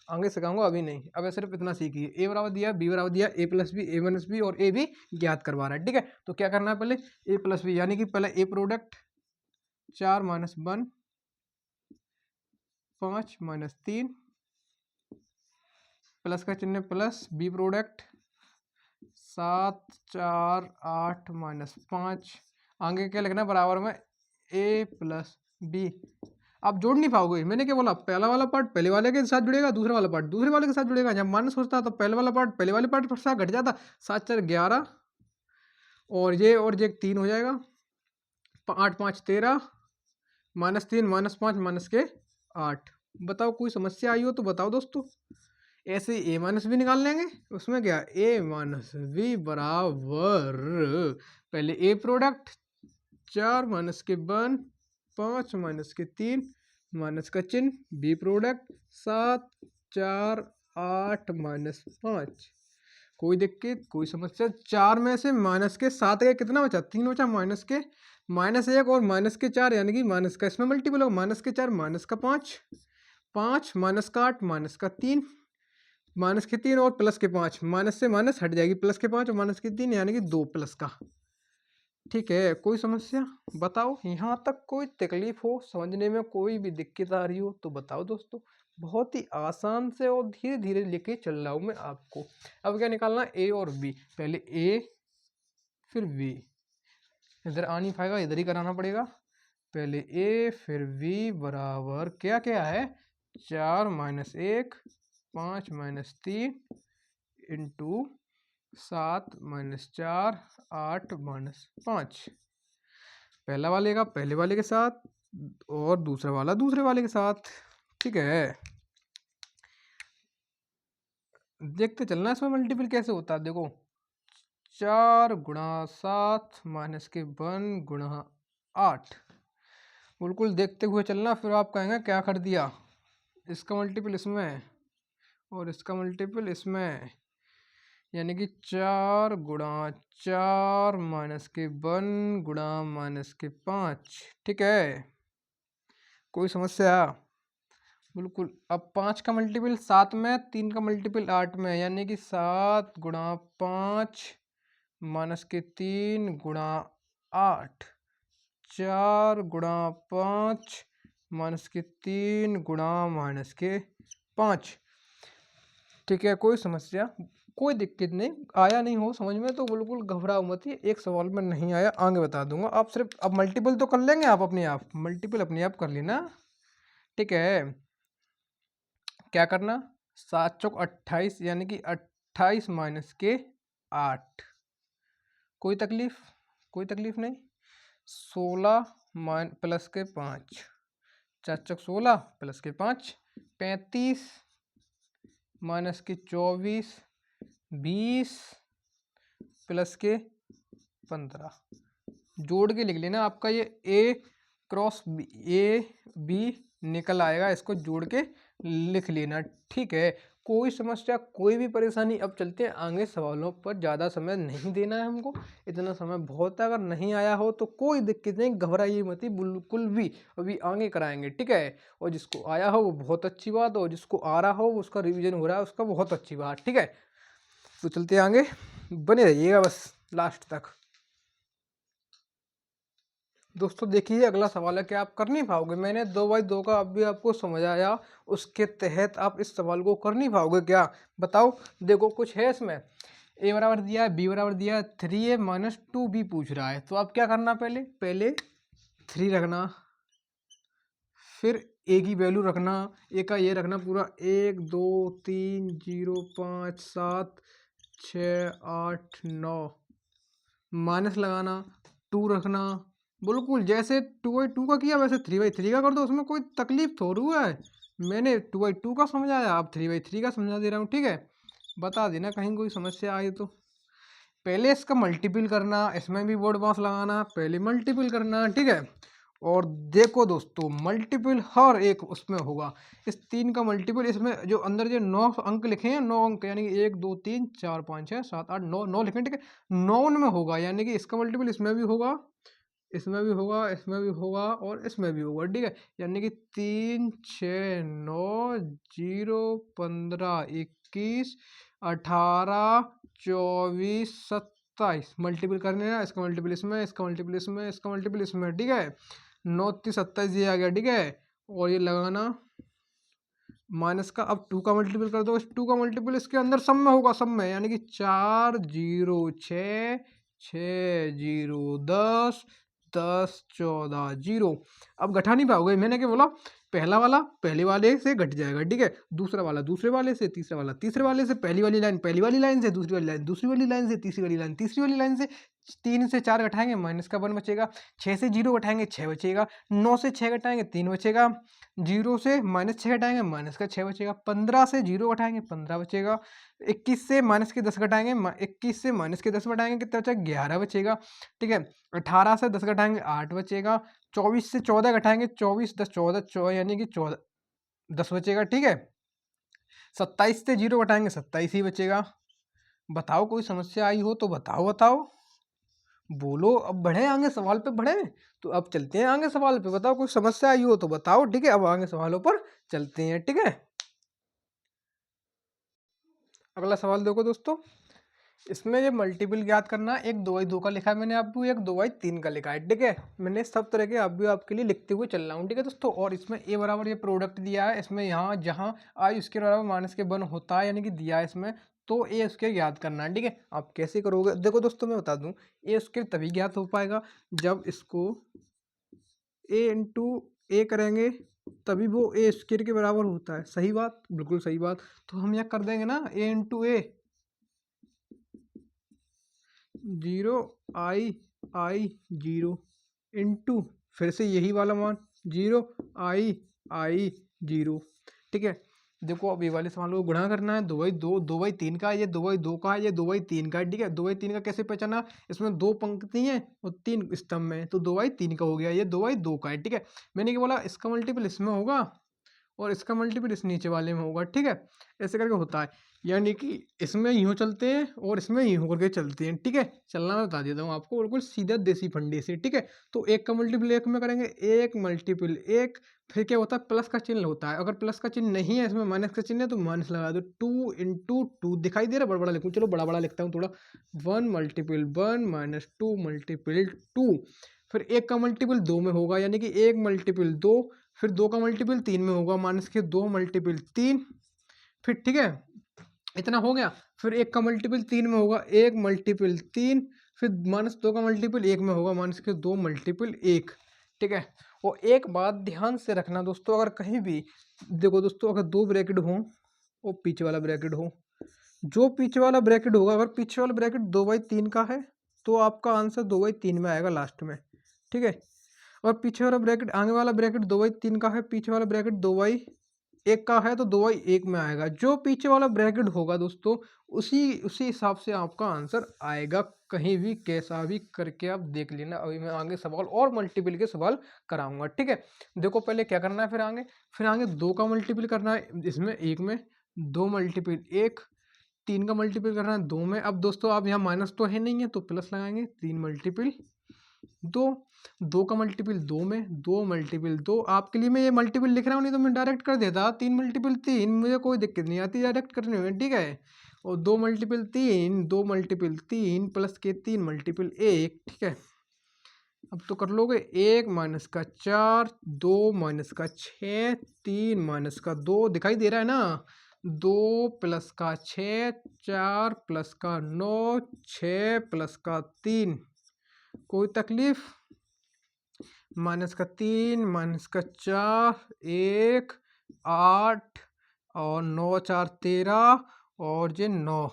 आगे सिखाऊंगा, अभी नहीं, अब सिर्फ इतना सीखिए। ए बराबर दिया, बी बराबर दिया, ए प्लस बी, ए माइनस बी और ए भी ज्ञात करवा रहा है, ठीक है। तो क्या करना है, पहले ए प्लस बी, यानी कि पहले ए प्रोडक्ट 4 माइनस 1 5 माइनस 3 प्लस का चिन्ह प्लस, बी प्रोडक्ट 7 4 8 माइनस 5, आगे क्या लिखना है बराबर में ए प्लस बी। आप जोड़ नहीं पाओगे, मैंने क्या बोला, पहला वाला पार्ट पहले वाले के साथ जुड़ेगा, दूसरा वाला पार्ट दूसरे वाले के साथ जुड़ेगा। जब माइनस होता तो पहले वाला पार्ट पहले वाले पार्ट के साथ घट जाता, 7 4 11 और ये 3 हो जाएगा, 8 5 13 माइनस 3 माइनस 5 माइनस के 8। बताओ कोई समस्या आई हो तो बताओ दोस्तों। ऐसे ए माइनस बी निकाल लेंगे, उसमें क्या, ए माइनस बी बराबर पहले ए प्रोडक्ट 4 माइनस के 1 5 माइनस के 3 माइनस का चिन्ह, बी प्रोडक्ट 7 4 8 माइनस 5। कोई दिक्कत कोई समस्या? 4 में से माइनस के 7 का कितना बचा, 3 बचा, माइनस के -1 और माइनस के 4, यानी कि माइनस का इसमें मल्टीपल होगा, माइनस के 4 माइनस का 5 5 माइनस का 8 माइनस का 3 माइनस के 3 और प्लस के 5, माइनस से माइनस हट जाएगी, प्लस के 5 और माइनस के 3 यानी कि 2 प्लस का, ठीक है। कोई समस्या बताओ, यहाँ तक कोई तकलीफ हो, समझने में कोई भी दिक्कत आ रही हो तो बताओ दोस्तों। बहुत ही आसान से और धीरे धीरे लेके चल रहा हूँ मैं आपको। अब क्या निकालना, ए और बी, पहले ए फिर बी, इधर आ नहीं पाएगा, इधर ही कराना पड़ेगा। पहले ए फिर बी बराबर क्या क्या है, 4 minus 1 5 minus 3 into 7 minus 4 8 minus 5। पहला वाले का पहले वाले के साथ और दूसरा वाला दूसरे वाले के साथ, ठीक है। देखते चलना इसमें मल्टीपल कैसे होता है। देखो 4 गुणा 7 माइनस के 1 गुणा 8, बिल्कुल देखते हुए चलना, फिर आप कहेंगे क्या कर दिया, इसका मल्टीपल इसमें और इसका मल्टीपल इसमें, यानी कि 4 गुणा 4 माइनस के 1 गुणा माइनस के 5, ठीक है। कोई समस्या? बिल्कुल। अब 5 का मल्टीपल 7 में, 3 का मल्टीपल 8 में, यानी कि 7 गुणा 5 माइनस के 3 गुणा 8, 4 गुणा 5 माइनस के 3 गुणा माइनस के 5, ठीक है। कोई समस्या कोई दिक्कत नहीं, आया नहीं हो समझ में तो बिल्कुल घबराओ मत, ही एक सवाल में नहीं आया आगे बता दूंगा। आप सिर्फ अब मल्टीपल तो कर लेंगे, आप अपने आप मल्टीपल अपने आप कर लेना, ठीक है। क्या करना, 7 चौक 28, यानी कि 28 माइनस के 8। कोई तकलीफ? कोई तकलीफ नहीं। 16 प्लस के 5, 4 चौक 16 प्लस के 5 35 माइनस के 24 20 प्लस के 15। जोड़ के लिख लेना, आपका ये ए क्रॉस बी, ए बी निकल आएगा, इसको जोड़ के लिख लेना, ठीक है। कोई समस्या कोई भी परेशानी? अब चलते हैं आगे सवालों पर, ज़्यादा समय नहीं देना है हमको, इतना समय बहुत है। अगर नहीं आया हो तो कोई दिक्कत नहीं, घबराइए मत ही बिल्कुल भी, अभी आगे कराएंगे, ठीक है। और जिसको आया हो वो बहुत अच्छी बात, और जिसको आ रहा हो उसका रिवीजन हो रहा है उसका बहुत अच्छी बात, ठीक है। तो चलते हैं आगे, बने रहिएगा बस लास्ट तक। दोस्तों देखिए अगला सवाल है कि आप कर नहीं पाओगे, मैंने 2x2 का अभी आपको समझाया, उसके तहत आप इस सवाल को कर नहीं पाओगे क्या, बताओ। देखो कुछ है इसमें, ए बराबर दिया है, बी बराबर दिया है, 3a माइनस 2b पूछ रहा है। तो आप क्या करना, पहले 3 रखना, फिर ए की वैल्यू रखना, ए का ये रखना पूरा 1 2 3 0 5 7 6 8 9, माइनस लगाना, 2 रखना। बिल्कुल जैसे 2/2 का किया वैसे 3/3 का कर दो, उसमें कोई तकलीफ थोड़ी है। मैंने 2/2 का समझाया, अब 3/3 का समझा दे रहा हूँ, ठीक है। बता देना कहीं कोई समस्या आई तो। पहले इसका मल्टीपल करना, इसमें भी वर्ड बांस लगाना, पहले मल्टीपल करना, ठीक है। और देखो दोस्तों, मल्टीपल हर एक उसमें होगा। इस 3 का मल्टीपल, इसमें जो अंदर जो 9 अंक लिखे हैं, 9 अंक यानी कि 1 2 3 4 5 6 7 8 9, 9 लिखे हैं, ठीक है। 9 में होगा, यानी कि इसका मल्टीपल इसमें भी होगा, इसमें भी होगा, इसमें भी होगा और इसमें भी होगा, ठीक है। यानी कि 3 6 9 0 15 21 18 24 27 मल्टीपल करने हैं। इसका मल्टीपल इसमें, इसका मल्टीपल इसमें, इसका मल्टीपल इसमें, ठीक है। 9 3 27 ये आ गया, ठीक है। और ये लगाना माइनस का। अब 2 का मल्टीपल कर दो, इस 2 का मल्टीपल इसके अंदर सब में होगा, सब में, यानी कि 4 0 6 6 0 10 10 14 0। अब घटा नहीं पाओगे, मैंने क्या बोला, पहला वाला पहले वाले से घट जाएगा, ठीक है। दूसरा वाला दूसरे वाले से, तीसरा वाला तीसरे वाले से, पहली वाली लाइन पहली वाली लाइन से, दूसरी वाली लाइन दूसरी वाली लाइन से, तीसरी वाली लाइन तीसरी वाली लाइन से। 3 से 4 घटाएंगे माइनस का 1 बचेगा, 6 से 0 घटाएंगे 6 बचेगा, 9 से 6 घटाएंगे 3 बचेगा, 0 से -6 घटाएंगे माइनस का 6 बचेगा, 15 से 0 घटाएंगे 15 बचेगा, 21 से माइनस के 10 घटाएंगे 21 से माइनस के 10 घटाएंगे कितना बचेगा, 11 बचेगा, ठीक है। 18 से 10 घटाएंगे 8 बचेगा, 24 से 14 घटाएंगे 24 10 14 14 यानी कि 14 10 बचेगा, ठीक है। 27 से 0 घटाएंगे 27 ही बचेगा। बताओ कोई समस्या आई हो तो बताओ, बताओ बोलो। अब बढ़े आगे सवाल पे बढ़े, तो अब चलते हैं आगे सवाल पे। बताओ कोई समस्या आई हो तो बताओ, ठीक है। अब आगे सवालों पर चलते हैं, ठीक है। अगला सवाल देखो दोस्तों, इसमें ये मल्टीपल ज्ञात करना, एक 2/2 का लिखा है मैंने, आपको एक 2/3 का लिखा है, ठीक है। मैंने सब तरह के आप भी आपके लिए लिखते हुए चल रहा हूँ, ठीक है दोस्तों। और इसमें ए बराबर ये प्रोडक्ट दिया है, इसमें यहाँ जहाँ आई उसके बराबर माइनस के 1 होता है, यानी कि दिया है इसमें, तो ए उसके ज्ञात करना है, ठीक है। आप कैसे करोगे, देखो दोस्तों मैं बता दूँ, ए उसके तभी ज्ञात हो पाएगा जब इसको ए इंटू ए करेंगे, तभी वो ए स्क्वायर के बराबर होता है। सही बात, बिल्कुल सही बात। तो हम यहाँ कर देंगे ना, ए इंटू ए 0 आई आई 0 इंटू फिर से यही वाला मान 0 आई 0, ठीक है। देखो अब ये वाले सवाल को गुणा करना है, 2/2 2/3 का है, ये 2/2 का है, ये 2/3 का है, ठीक है। 2/3 का कैसे पहचाना, इसमें 2 पंक्ति हैं और 3 स्तंभ में, तो 2/3 का हो गया, ये 2/2 का है, ठीक है। मैंने क्या बोला, इसका मल्टीपल इसमें होगा और इसका मल्टीपल इस नीचे वाले में होगा, ठीक है। ऐसे करके होता है, यानी कि इसमें यूँ चलते हैं और इसमें यूँ करके चलते हैं, ठीक है। चलना मैं बता देता हूँ आपको बिल्कुल सीधा देसी फंडे से, ठीक है। तो एक का मल्टीपल एक में करेंगे, एक मल्टीपल एक, फिर क्या होता है, प्लस का चिन्ह होता है। अगर प्लस का चिन्ह नहीं है, इसमें माइनस का चिन्ह है, तो माइनस लगा दो। 2 इंटू 2 दिखाई दे रहा है, बड़ा बड़ा लिखूँ, चलो बड़ा बड़ा लिखता हूँ थोड़ा। 1 मल्टीपल 1 माइनस 2 मल्टीपल 2, फिर एक का मल्टीपल 2 में होगा, यानी कि 1 मल्टीपल 2, फिर 2 का मल्टीपल 3 में होगा, माइनस के 2 मल्टीपल 3, फिर ठीक है, इतना हो गया। फिर 1 का मल्टीपल 3 में होगा, 1 मल्टीपल 3, फिर -2 का मल्टीपल 1 में होगा, माइनस के 2 मल्टीपल 1, ठीक है। और एक बात ध्यान से रखना दोस्तों, अगर कहीं भी देखो दोस्तों, अगर 2 ब्रैकेट हो और पीछे वाला ब्रैकेट हो, जो पीछे वाला ब्रैकेट होगा, अगर पीछे वाला ब्रैकेट 2/3 का है, तो आपका आंसर 2/3 में आएगा लास्ट में, ठीक है। और पीछे वाला ब्रैकेट, आगे वाला ब्रैकेट 2/3 का है, पीछे वाला ब्रैकेट 2/1 का है, तो 2/1 में आएगा। जो पीछे वाला ब्रैकेट होगा दोस्तों, उसी उसी हिसाब से आपका आंसर आएगा, कहीं भी कैसा भी करके आप देख लेना। अभी मैं आगे सवाल और मल्टीपल के सवाल कराऊंगा, ठीक है। देखो पहले क्या करना है, फिर आगे 2 का मल्टीपल करना है, इसमें 1 में 2 मल्टीपल 1, 3 का मल्टीपल करना है 2 में। अब दोस्तों आप यहाँ माइनस तो है नहीं है, तो प्लस लगाएंगे, 3 मल्टीपल 2, 2 का मल्टीपल 2 में 2 मल्टीपल 2। आपके लिए मैं ये मल्टीपल लिख रहा हूँ, नहीं तो मैं डायरेक्ट कर देता, 3 मल्टीपल 3, मुझे कोई दिक्कत नहीं आती डायरेक्ट करने में, ठीक है। और 2 मल्टीपल 3, 2 मल्टीपल 3 प्लस के 3 मल्टीपल 1, ठीक है। अब तो कर लोगे, 1 माइनस का 4, 2 माइनस का 6, 3 माइनस का 2, दिखाई दे रहा है ना, 2 प्लस का 6, 4 प्लस का 9, 6 प्लस का 3, कोई तकलीफ। -3 -4 1 8 और 9 4 13 और ये 9।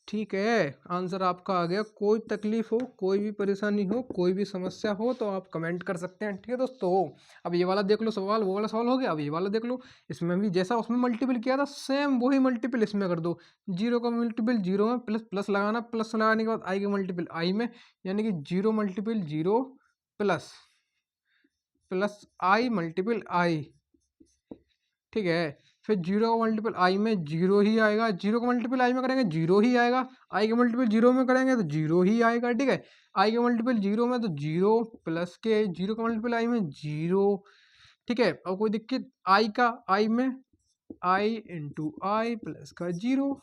ठीक है, आंसर आपका आ गया। कोई तकलीफ हो, कोई भी परेशानी हो, कोई भी समस्या हो तो आप कमेंट कर सकते हैं। ठीक है दोस्तों, अब ये वाला देख लो सवाल, वो वाला सवाल हो गया। अब ये वाला देख लो, इसमें भी जैसा उसमें मल्टीपल किया था सेम वही मल्टीपल इसमें कर दो। जीरो का मल्टीपल जीरो में प्लस प्लस लगाना, प्लस लगाने के बाद आई का मल्टीपल आई में, यानी कि zero multiple zero plus plus I multiple I. ठीक है, फिर जीरो का मल्टीपल आई में जीरो ही आएगा, जीरो का मल्टीपल आई में करेंगे जीरो ही आएगा, आई का मल्टीपल जीरो में करेंगे तो जीरो ही आएगा। ठीक है, आई का मल्टीपल जीरो में तो जीरो प्लस के जीरो का मल्टीपल आई में जीरो। ठीक है, और कोई दिक्कत, आई का आई में आई इंटू आई प्लस का जीरो,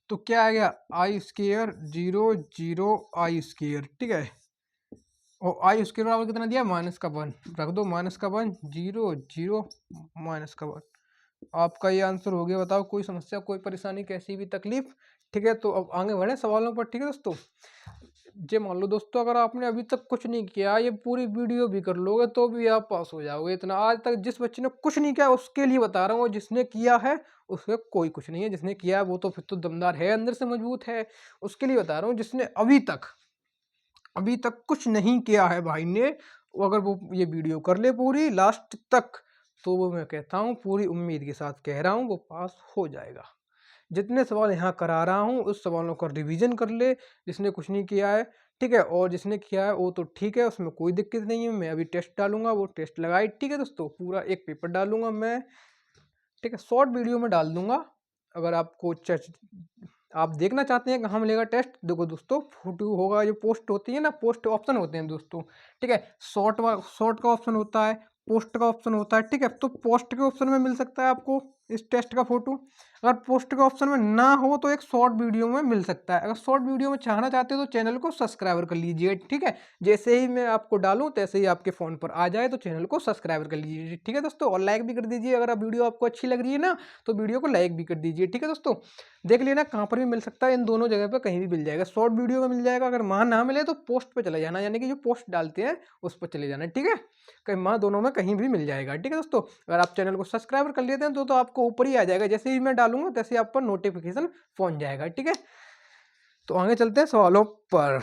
तो क्या आ गया I square zero zero I square. ठीक है, और आई उसके बराबर कितना दिया, -1 रख दो, -1 जीरो जीरो -1। आपका ये आंसर हो गया। बताओ कोई समस्या, कोई परेशानी, कैसी भी तकलीफ। ठीक है, तो अब आगे बढ़े सवालों पर। ठीक है दोस्तों, ये मान लो दोस्तों, अगर आपने अभी तक कुछ नहीं किया, ये पूरी वीडियो भी कर लोगे तो भी आप पास हो जाओगे। इतना आज तक जिस बच्चे ने कुछ नहीं किया उसके लिए बता रहा हूँ, जिसने किया है उसके कोई कुछ नहीं है। जिसने किया है वो तो फिर तो दमदार है, अंदर से मजबूत है। उसके लिए बता रहा हूँ जिसने अभी तक कुछ नहीं किया है भाई ने, वो अगर वो ये वीडियो कर ले पूरी लास्ट तक, तो वो मैं कहता हूँ पूरी उम्मीद के साथ कह रहा हूँ वो पास हो जाएगा। जितने सवाल यहाँ करा रहा हूँ उस सवालों का रिवीजन कर ले जिसने कुछ नहीं किया है। ठीक है, और जिसने किया है वो तो ठीक है, उसमें कोई दिक्कत नहीं है। मैं अभी टेस्ट डालूंगा, वो टेस्ट लगाई। ठीक है दोस्तों, पूरा एक पेपर डालूंगा मैं। ठीक है, शॉर्ट वीडियो में डाल दूंगा। अगर आपको आप देखना चाहते हैं कहाँ मिलेगा टेस्ट, देखो दोस्तों, फोटो होगा, जो पोस्ट होती है ना, पोस्ट ऑप्शन होते हैं दोस्तों। ठीक है, शॉर्ट का ऑप्शन होता है, पोस्ट का ऑप्शन होता है। ठीक है, तो पोस्ट के ऑप्शन में मिल सकता है आपको इस टेस्ट का फोटो। अगर पोस्ट के ऑप्शन में ना हो तो एक शॉर्ट वीडियो में मिल सकता है। अगर शॉर्ट वीडियो में चाहना चाहते हो तो चैनल को सब्सक्राइबर कर लीजिए। ठीक है, जैसे ही मैं आपको डालूं तैसे ही आपके फ़ोन पर आ जाए तो चैनल को सब्सक्राइबर कर लीजिए। ठीक है दोस्तों, और लाइक भी कर दीजिए। अगर आप वीडियो आपको अच्छी लग रही है ना तो वीडियो को लाइक भी कर दीजिए। ठीक है दोस्तों, देख लेना कहाँ पर भी मिल सकता है, इन दोनों जगह पर कहीं भी मिल जाएगा। शॉर्ट वीडियो में मिल जाएगा, अगर वहाँ ना मिले तो पोस्ट पे चले जाना, यानी कि जो पोस्ट डालते हैं उस पर चले जाना। ठीक है, कहीं वहाँ दोनों में कहीं भी मिल जाएगा। ठीक है दोस्तों, अगर आप चैनल को सब्सक्राइबर कर लेते हैं तो आपको ऊपर ही आ जाएगा, जैसे ही मैं डालूंगा तैसे आप पर नोटिफिकेशन पहुंच जाएगा। ठीक है, तो आगे चलते हैं सवालों पर।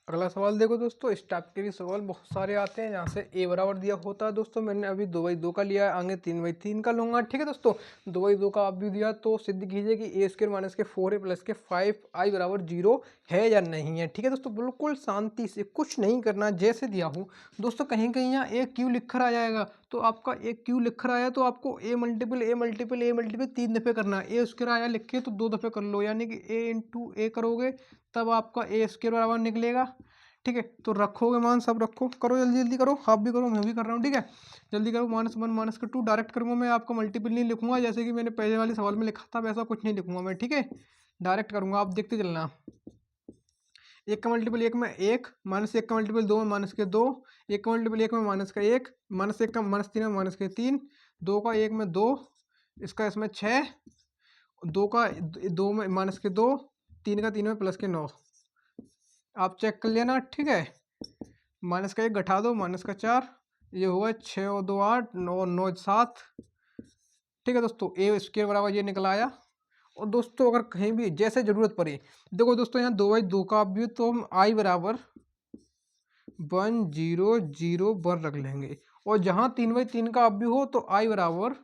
अगला सवाल देखो दोस्तों, इस टाइप के भी सवाल बहुत सारे आते हैं जहाँ से ए बराबर दिया होता है। दोस्तों मैंने अभी 2/2 का लिया है, आगे 3/3 का लूंगा। ठीक है दोस्तों, 2/2 का आप भी दिया तो सिद्ध कीजिए कि a² - के 4a + के 5i बराबर 0 है या नहीं है। ठीक है दोस्तों, बिल्कुल शांति से, कुछ नहीं करना, जैसे दिया हूँ दोस्तों। कहीं कहीं यहाँ a क्यू लिख कर आ जाएगा, तो आपका a क्यू लिख कर आया तो आपको a मल्टीपल 3 दफ़े करना है। a² आया लिख के तो 2 दफ़े कर लो, यानी कि a × a करोगे तब आपका a² बराबर निकलेगा। ठीक है, तो रखोगे मान, सब रखो, करो जल्दी जल्दी करो, आप भी करो, मैं भी कर रहा हूँ। ठीक है, जल्दी करो। -1 - 2 डायरेक्ट करूँगा मैं, आपका मल्टीपल नहीं लिखूंगा जैसे कि मैंने पहले वाले सवाल में लिखा था, वैसा कुछ नहीं लिखूंगा मैं। ठीक है, डायरेक्ट करूँगा, आप देखते चलना। 1 का मल्टीपल 1 में 1, -1 का मल्टीपल 2 में -2, 1 का मल्टीपल 1 में -1, -1 का -3 में -3, 2 का 1 में 2, इसका इसमें 6, 2 का 2 में -2, 3 का 3 में +9। आप चेक कर लेना। ठीक है, -1 घटा दो, -4, ये हुआ 6 और 2 8, 9 और 9 7। ठीक है दोस्तों, a² बराबर ये निकल आया। और दोस्तों अगर कहीं भी जैसे ज़रूरत पड़े, देखो दोस्तों यहाँ 2/2 का भी, तो हम i बराबर 1 0 0 1 रख लेंगे। और जहाँ 3/3 का भी हो तो i बराबर,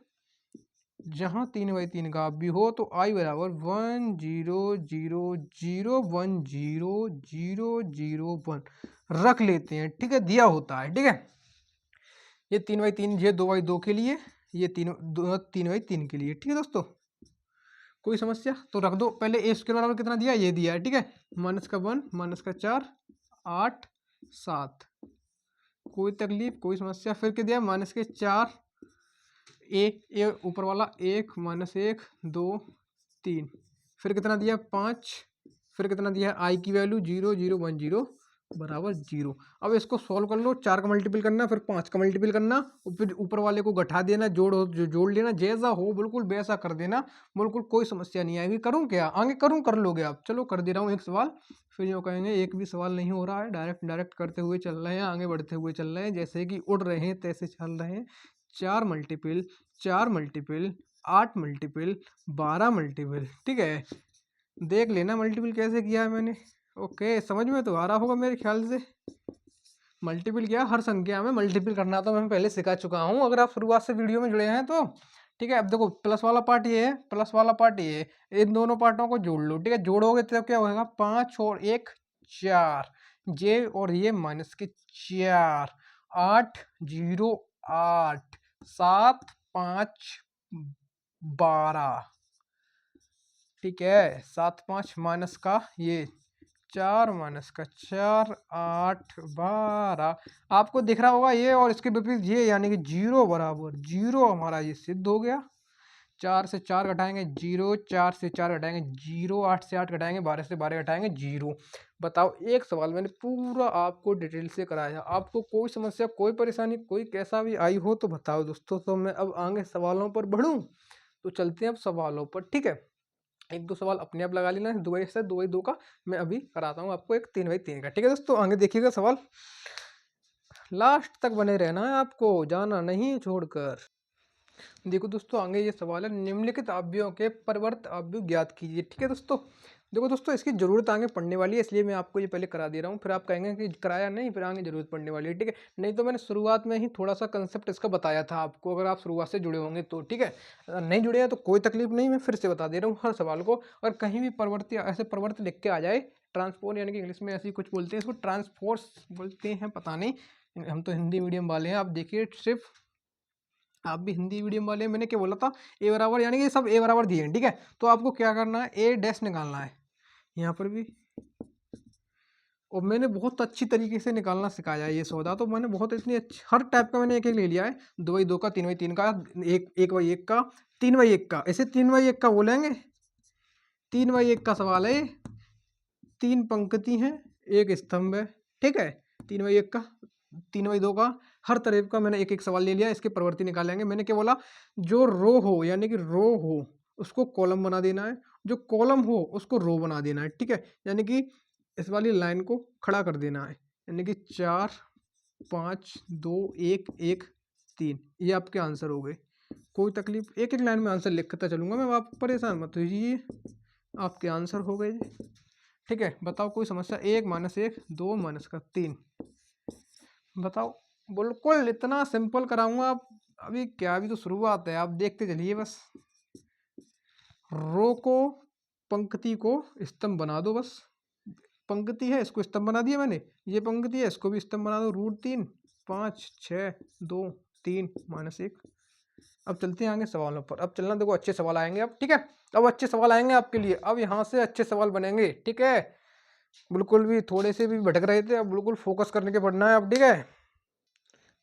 जहाँ 3/3 का भी हो तो i बराबर 1 0 0 0 1 0 0 0 1 रख लेते हैं। ठीक है, दिया होता है। ठीक है, ये 3/3, ये 2/2 के लिए, ये 3/3 के लिए। ठीक है दोस्तों, कोई समस्या तो रख दो। पहले a² बराबर कितना दिया, ये दिया है। ठीक है, -1 -4 8 7, कोई तकलीफ कोई समस्या। फिर क्या दिया, -4 ए ऊपर वाला 1 -1 2 3, फिर कितना दिया 5, फिर कितना दिया आई की वैल्यू 0 0 1 0 बराबर 0। अब इसको सॉल्व कर लो, 4 का मल्टीपल करना, फिर 5 का मल्टीपल करना, और फिर ऊपर वाले को घटा देना, जोड़ लेना, जैसा हो बिल्कुल वैसा कर देना, बिल्कुल कोई समस्या नहीं आएगी। करूँ क्या आगे, करूँ कर लोगे आप? चलो कर दे रहा हूँ एक सवाल, फिर यूँ कहेंगे एक भी सवाल नहीं हो रहा है, डायरेक्ट डायरेक्ट करते हुए चल रहे हैं, आगे बढ़ते हुए चल रहे हैं, जैसे कि उड़ रहे हैं तैसे चल रहे हैं। 4 मल्टीपल 8 मल्टीपल 12 मल्टीपल, ठीक है, देख लेना मल्टीपल कैसे किया है मैंने। ओके, समझ में तो आ रहा होगा मेरे ख्याल से। मल्टीपल किया, हर संख्या में मल्टीपल करना तो मैं पहले सिखा चुका हूँ, अगर आप शुरुआत से वीडियो में जुड़े हैं तो। ठीक है, अब देखो प्लस वाला पार्ट ये है, प्लस वाला पार्ट ये है, इन दोनों पार्टों को जोड़ लो। ठीक है, जोड़ोगे तो क्या होगा, 5 और 1 4, जे और ये माइनस के 4, 8 0 8 7 5 12। ठीक है, 7 5 माइनस का ये 4 माइनस का 4 8 12, आपको दिख रहा होगा ये, और इसके विपरीत ये, यानी कि 0 बराबर 0 हमारा ये सिद्ध हो गया। 4 से 4 घटाएंगे 0, 4 से 4 घटाएंगे 0, 8 से 8 घटाएंगे, 12 से 12 घटाएंगे 0। बताओ, एक सवाल मैंने पूरा आपको डिटेल से कराया, आपको कोई समस्या, कोई परेशानी, कोई कैसा भी आई हो तो बताओ दोस्तों। तो मैं अब आगे सवालों पर बढ़ूँ, तो चलते हैं अब सवालों पर। ठीक है, एक दो सवाल अपने आप लगा लेना, दो से दो ही दो का मैं अभी कराता हूँ आपको एक 3x3 का। ठीक है दोस्तों, आगे देखिएगा सवाल, लास्ट तक बने रहना है आपको, जाना नहीं छोड़कर। देखो दोस्तों, आगे ये सवाल है, निम्नलिखित अवयवों के परिवर्त अवयव ज्ञात कीजिए। ठीक है दोस्तों, देखो दोस्तों, इसकी जरूरत आगे पड़ने वाली है, इसलिए मैं आपको ये पहले करा दे रहा हूँ, फिर आप कहेंगे कि कराया नहीं, फिर आगे जरूरत पड़ने वाली है। ठीक है, नहीं तो मैंने शुरुआत में ही थोड़ा सा कंसेप्ट इसका बताया था आपको, अगर आप शुरुआत से जुड़े होंगे तो। ठीक है, अगर नहीं जुड़े हैं तो कोई तकलीफ नहीं, मैं फिर से बता दे रहा हूँ हर सवाल को। और कहीं भी परिवर्ती ऐसे परिवर्त लिख के आ जाए, ट्रांसपोर्ट यानी कि इंग्लिश में ऐसी कुछ बोलते हैं इसको, ट्रांसफोर्स बोलते हैं, पता नहीं, हम तो हिंदी मीडियम वाले हैं। आप देखिए, सिर्फ आप भी हिंदी मीडियम वाले हैं, मैंने क्या बोला था, ए बराबर, यानी कि ये सब ए बराबर दिए हैं। ठीक है, तो आपको क्या करना है, ए डैश निकालना है यहाँ पर भी, और मैंने बहुत अच्छी तरीके से निकालना सिखाया है ये सौदा, तो मैंने बहुत इतनी अच्छी, हर टाइप का मैंने एक एक ले लिया है, 2x2 का, 3x3 का, 1x1 का, 3x1 का, ऐसे 3x1 का बोलेंगे, 3x1 का सवाल है ये। 3 पंक्ति हैं, एक स्तंभ है। ठीक है, 3x1 का, 3x2 का, हर तरह का मैंने एक एक सवाल ले लिया, इसके प्रवृत्ति निकालेंगे। मैंने क्या बोला, जो रो हो, यानी कि रो हो उसको कॉलम बना देना है, जो कॉलम हो उसको रो बना देना है। ठीक है, यानी कि इस वाली लाइन को खड़ा कर देना है, यानी कि 4 5 2 1 1 3, ये आपके आंसर हो गए। कोई तकलीफ, एक एक लाइन में आंसर लिखता चलूंगा मैं, आप परेशान मत होइए, आपके आंसर हो गए। ठीक है, बताओ कोई समस्या, 1 माइनस 1 2 माइनस का 3, बताओ। बिल्कुल इतना सिंपल कराऊंगा आप, अभी क्या, अभी तो शुरुआत है, आप देखते चलिए बस। रो को, पंक्ति को स्तंभ बना दो बस, पंक्ति है इसको स्तंभ बना दिया मैंने, ये पंक्ति है इसको भी स्तंभ बना दो, √3 5 6 2 3 -1। अब चलते हैं आगे सवालों पर, अब चलना, देखो अच्छे सवाल आएंगे अब। ठीक है, अब अच्छे सवाल आएंगे आपके लिए, अब यहाँ से अच्छे सवाल बनेंगे। ठीक है, बिल्कुल भी थोड़े से भी भटक रहे थे, अब बिल्कुल फोकस करने के पढ़ना है अब। ठीक है,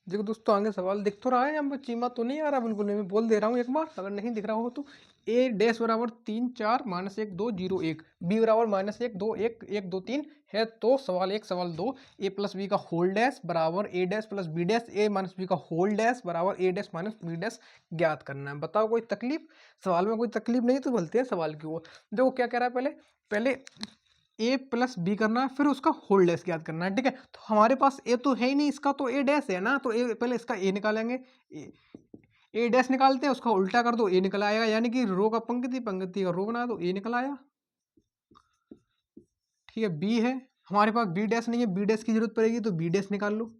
देखो दोस्तों, आगे सवाल दिख तो रहा है, अब चीमा तो नहीं आ रहा बिल्कुल, मैं बोल दे रहा हूँ एक बार, अगर नहीं दिख रहा हो तो। ए डैश बराबर 3 4 -1 2 0 1, बी बराबर -1 2 1 1 2 3 है, तो सवाल 1 सवाल 2, ए प्लस बी का होल डैश बराबर ए डैश प्लस बी डैश, ए माइनस बी का होल डैश बराबर ए डैश माइनस बी डैश ज्ञात करना है। बताओ कोई तकलीफ, सवाल में कोई तकलीफ नहीं तो बोलते हैं सवाल की ओर। देखो क्या कह रहा है, पहले पहले ए प्लस बी करना है, फिर उसका होल डैश याद करना है। ठीक है, तो हमारे पास ए तो है ही नहीं, इसका तो ए डैश है ना, तो ए पहले इसका ए निकालेंगे, ए डैश निकालते हैं, उसका उल्टा कर दो, ए निकल आएगा, यानी कि रो का पंक्ति, पंक्ति का रो बना दो, ए निकल आया। ठीक है, बी है, हमारे पास बी डैश नहीं है, बी डैश की जरूरत पड़ेगी, तो बी डैश निकाल लो,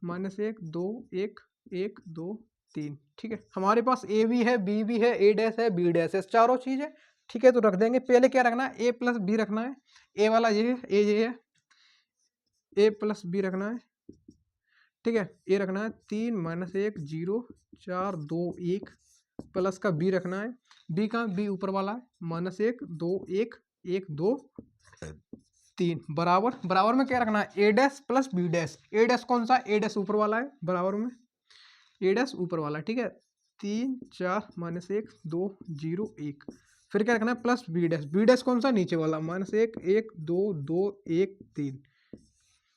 -1 2 1 1 2 3। ठीक है, हमारे पास ए भी है, बी भी है, ए डैश है, बी डैश है, चारों चीज है। ठीक है, तो रख देंगे, पहले क्या रखना है, ए प्लस बी रखना है, ए वाला ये है, ए ये है, ए प्लस बी रखना है। ठीक है, ए रखना है 3 -1 0 4 2 1, प्लस का बी रखना है, बी का, बी ऊपर वाला है, -1 2 1 1 2 3, बराबर, बराबर में क्या रखना है, ए डैश प्लस बी डैश, ए डैश कौन सा, ए डैश ऊपर वाला है, बराबर में ए डैश ऊपर वाला। ठीक है, 3 4 -1 2 0 1, फिर क्या रखना है, plus b dash, b dash कौन सा, नीचे वाला, -1 1 2 2 1 3,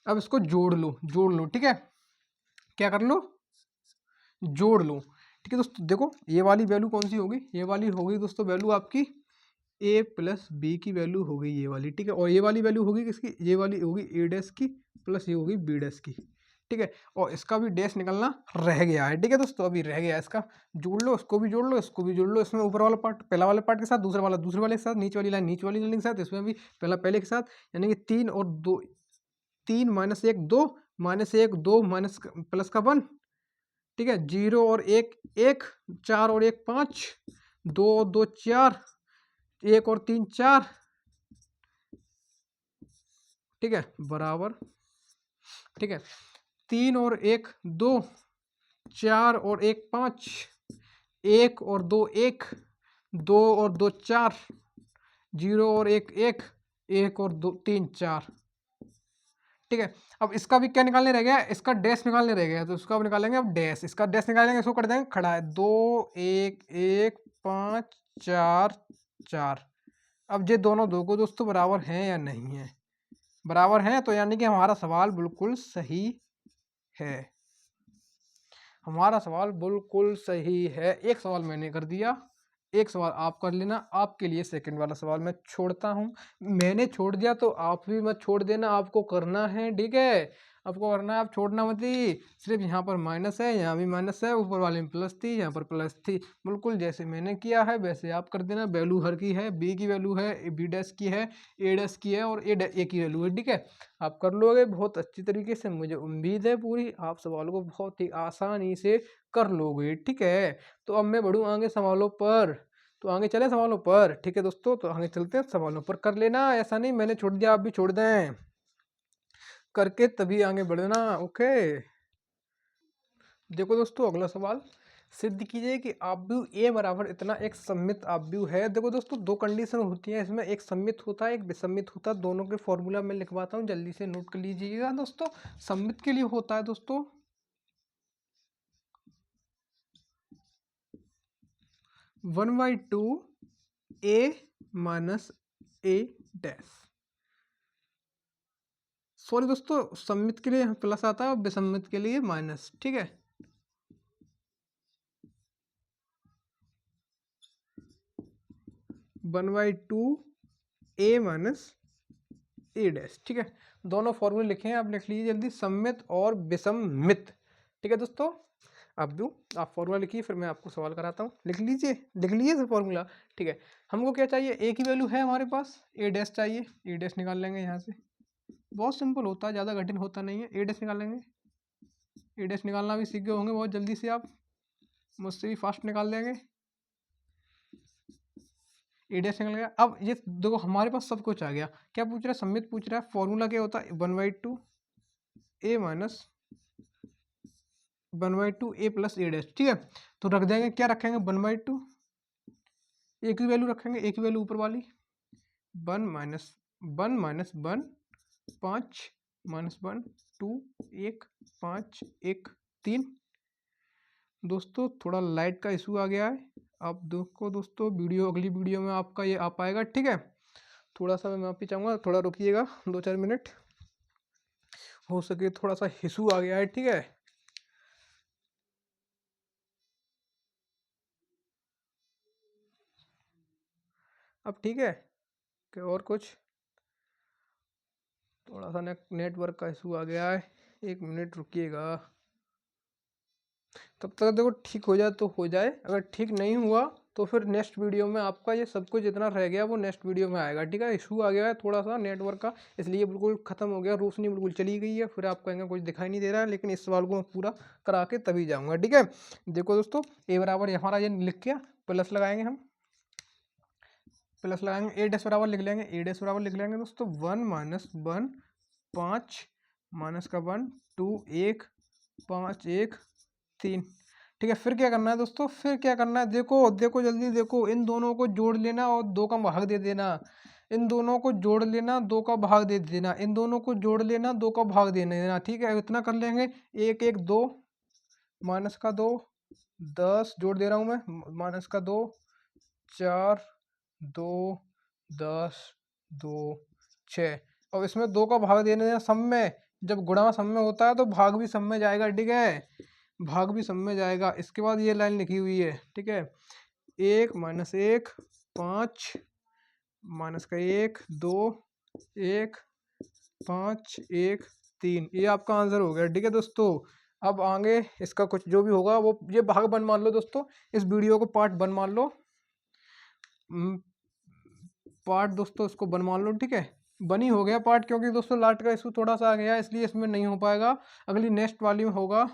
अब इसको जोड़ लो ठीक है, क्या कर लो, जोड़ लो। ठीक है दोस्तों, देखो ये वाली वैल्यू कौन सी होगी, ये वाली होगी दोस्तों वैल्यू आपकी ए प्लस बी की वैल्यू हो गई ये वाली, ठीक है। और ये वाली वैल्यू होगी किसकी, ये वाली होगी ए डैश की प्लस ये होगी बी डैश की, ठीक है। और इसका भी डैश निकलना रह गया है, ठीक है दोस्तों, अभी रह गया है इसका। जोड़ लो, इसको भी जोड़ लो, इसको भी जोड़ लो। इसमें ऊपर वाला पार्ट पहला वाले पार्ट के साथ, दूसरा वाला दूसरे वाले के साथ, नीचे वाली लाइन नीचे वाली लाइन के साथ, इसमें भी पहला पहले के साथ, यानी कि 3 और 2, 3 माइनस 1 2, माइनस 1 2 माइनस प्लस का 1, ठीक है। 0 और 1 1, 4 और 1 5, 2 और 2 4, 1 और 3 4, ठीक है, बराबर, ठीक है। 3 और 1 2, 4 और 1 5, 1 और 2 1, 2 और 2 4, 0 और 1 1, 1 और 2 3 4, ठीक है। अब इसका भी क्या निकालने रह गया, इसका डैश निकालने रह गया, तो इसका अब निकालेंगे, अब डैश, इसका डैश निकालेंगे, इसको कर देंगे खड़ा है, 2 1 1 5 4 4। अब ये दोनों दो को दोस्तों बराबर हैं या नहीं है, बराबर हैं, तो यानी कि हमारा सवाल बिल्कुल सही है, हमारा सवाल बिल्कुल सही है। एक सवाल मैंने कर दिया, एक सवाल आप कर लेना। आपके लिए सेकंड वाला सवाल मैं छोड़ता हूँ, मैंने छोड़ दिया तो आप भी मत छोड़ देना, आपको करना है, ठीक है, आपको करना है, आप छोड़ना मत ही। सिर्फ यहाँ पर माइनस है, यहाँ भी माइनस है, ऊपर वाले में प्लस थी, यहाँ पर प्लस थी, बिल्कुल जैसे मैंने किया है वैसे आप कर देना। वैल्यू हर की है, बी की वैल्यू है, बी डैश की है, ए डैश की है, और ए की वैल्यू है, ठीक है। आप कर लोगे बहुत अच्छी तरीके से, मुझे उम्मीद है पूरी, आप सवालों को बहुत ही आसानी से कर लोगे, ठीक है। तो अब मैं बढ़ूँ आगे सवालों पर, तो आगे चले सवालों पर, ठीक है दोस्तों, तो आगे चलते हैं, सवालों पर कर लेना, ऐसा नहीं मैंने छोड़ दिया आप भी छोड़ दें, करके तभी आगे बढ़ना, ओके। देखो दोस्तों अगला सवाल, सिद्ध कीजिए कि आपव्यू ए बराबर इतना एक सममित आपव्यू है। देखो दोस्तों दो कंडीशन होती है इसमें, एक सममित होता है एक विसम्मित होता है, दोनों के फॉर्मूला मैं लिखवाता हूँ, जल्दी से नोट कर लीजिएगा दोस्तों। सममित के लिए होता है दोस्तों 1/2 ए माइनस ए डैश, सॉरी दोस्तों, सम्मित के लिए प्लस आता है और विसम्मित के लिए माइनस, ठीक है। 1/2 ए माइनस ए डैश, ठीक है। दोनों फॉर्मूले लिखे हैं, आप लिख लीजिए जल्दी, सम्मित और विसम्मित, ठीक है दोस्तों। आप फॉर्मूला लिखिए, फिर मैं आपको सवाल कराता हूँ, लिख लीजिए, लिख लीजिए सर फॉर्मूला, ठीक है। हमको क्या चाहिए, ए की वैल्यू है हमारे पास, ए डैश चाहिए, ए डैश निकाल लेंगे यहाँ से, बहुत सिंपल होता है, ज़्यादा कठिन होता नहीं है। ए डैश निकाल लेंगे, ए डैश निकालना भी सीख गए होंगे बहुत जल्दी से आप, मुझसे भी फास्ट निकाल देंगे। ए डैश निकल गया। अब ये देखो हमारे पास सब कुछ आ गया, क्या पूछ रहा है, सम्मित पूछ रहा है, फॉर्मूला क्या होता है 1/2 ए माइनस 1/2 ए प्लस ए डैश, ठीक है। तो रख देंगे, क्या रखेंगे 1/2, ए की वैल्यू रखेंगे, ए की वैल्यू ऊपर वाली 1 - 1 - 1 5 -1 2 1 5 1 3। दोस्तों थोड़ा लाइट का इशू आ गया है, आप देखो दोस्तों वीडियो अगली वीडियो में आपका ये आ पाएगा, ठीक है। थोड़ा सा मैं माफ़ी चाहूँगा, थोड़ा रुकिएगा 2-4 मिनट, हो सके थोड़ा सा इशू आ गया है, ठीक है। अब ठीक है कि और कुछ, थोड़ा सा नेटवर्क का इशू आ गया है, 1 मिनट रुकिएगा, तब तक देखो ठीक हो जाए तो हो जाए, अगर ठीक नहीं हुआ तो फिर नेक्स्ट वीडियो में आपका ये सब कुछ जितना रह गया वो नेक्स्ट वीडियो में आएगा, ठीक है। इशू आ गया है थोड़ा सा नेटवर्क का, इसलिए बिल्कुल ख़त्म हो गया, रोशनी बिल्कुल चली गई है, फिर आप कहेंगे कुछ दिखाई नहीं दे रहा है, लेकिन इस सवाल को मैं पूरा करा के तभी जाऊँगा, ठीक है। देखो दोस्तों ए बराबर हमारा ये लिख के प्लस लगाएंगे हम, प्लस लगाएंगे, ए डैश बराबर लिख लेंगे, ए डैश बराबर लिख लेंगे दोस्तों 1 - 1 5 माइनस का 1 2 1 5 1 3, ठीक है। फिर क्या करना है दोस्तों, फिर क्या करना है, देखो देखो जल्दी देखो, इन दोनों को जोड़ लेना और 2 का भाग दे देना, इन दोनों को जोड़ लेना 2 का भाग दे देना, इन दोनों को जोड़ लेना 2 का भाग दे देना, ठीक है। इतना कर लेंगे, 1 1 2 माइनस का 2 10 जोड़ दे रहा हूँ मैं, माइनस का 2 4 2 10 2 6, और इसमें 2 का भाग देने देना सब में, जब गुणा सम में होता है तो भाग भी सम में जाएगा, ठीक है, भाग भी सम में जाएगा। इसके बाद ये लाइन लिखी हुई है, ठीक है, 1 माइनस 1 5 माइनस का 1 2 1 5 1 3, ये आपका आंसर हो गया, ठीक है दोस्तों। अब आगे इसका कुछ जो भी होगा वो ये भाग बन मान लो दोस्तों, इस वीडियो को पार्ट बन मान लो, पार्ट दोस्तों इसको बन मान लो, ठीक है, बनी हो गया पार्ट, क्योंकि दोस्तों लास्ट का इशू थोड़ा सा आ गया इसलिए इसमें नहीं हो पाएगा, अगली नेक्स्ट वाली में होगा,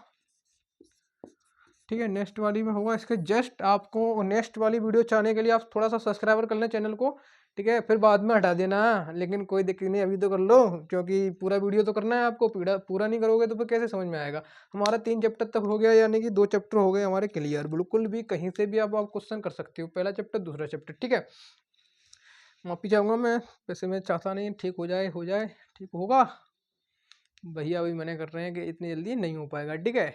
ठीक है, नेक्स्ट वाली में होगा। इसके जस्ट आपको नेक्स्ट वाली वीडियो चाहने के लिए आप थोड़ा सा सब्सक्राइबर कर लें चैनल को, ठीक है, फिर बाद में हटा देना, लेकिन कोई दिक्कत नहीं, अभी तो कर लो, क्योंकि पूरा वीडियो तो करना है आपको, पूरा पूरा नहीं करोगे तो फिर कैसे समझ में आएगा। हमारा 3 चैप्टर तक हो गया, यानी कि 2 चैप्टर हो गए हमारे क्लियर, बिल्कुल भी कहीं से भी आप क्वेश्चन कर सकते हो, पहला चैप्टर दूसरा चैप्टर, ठीक है। माफी चाहूँगा मैं, वैसे मैं चाहता नहीं ठीक हो जाए, ठीक होगा, भैया अभी मना कर रहे हैं कि इतनी जल्दी नहीं हो पाएगा, ठीक है,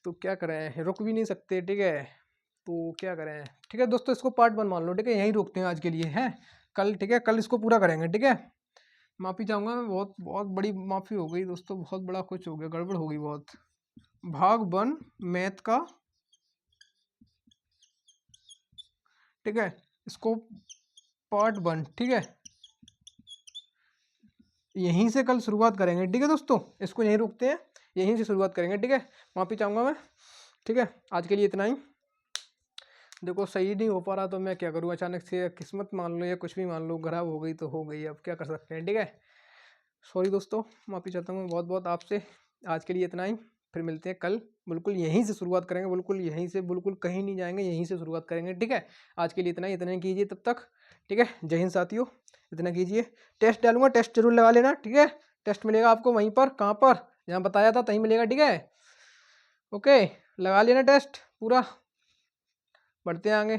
तो क्या करें, रुक भी नहीं सकते, ठीक है, तो क्या करें, ठीक है दोस्तों, इसको पार्ट 1 मान लो, ठीक है, यहीं रोकते हैं आज के लिए, हैं, कल, ठीक है, कल इसको पूरा करेंगे, ठीक है। माफ़ी चाहूँगा मैं, बहुत बहुत बड़ी माफ़ी हो गई दोस्तों, बहुत बड़ा कुछ हो गया, गड़बड़ हो गई बहुत। भाग 1 मैथ का, ठीक है, इसको पार्ट 1, ठीक है, यहीं से कल शुरुआत करेंगे, ठीक है दोस्तों, इसको यहीं रुकते हैं, यहीं से शुरुआत करेंगे, ठीक है। माफ़ी चाहूँगा मैं, ठीक है, आज के लिए इतना ही। देखो सही नहीं हो पा रहा तो मैं क्या करूँ, अचानक से किस्मत मान लो या कुछ भी मान लो, खराब हो गई तो हो गई, अब क्या कर सकते हैं, ठीक है। सॉरी दोस्तों, माफ़ी चाहता हूँ बहुत बहुत आपसे, आज के लिए इतना ही, फिर मिलते हैं कल, बिल्कुल यहीं से शुरुआत करेंगे, बिल्कुल यहीं से, बिल्कुल कहीं नहीं जाएंगे, यहीं से शुरुआत करेंगे, ठीक है। आज के लिए इतना ही, इतना ही कीजिए तब तक, ठीक है, जय हिंद साथियों, इतना कीजिए। टेस्ट डालूंगा, टेस्ट जरूर लगा लेना, ठीक है, टेस्ट मिलेगा आपको वहीं पर, कहाँ पर, जहाँ बताया था तहीं मिलेगा, ठीक है, ओके, लगा लेना टेस्ट पूरा, बढ़ते हैं आगे।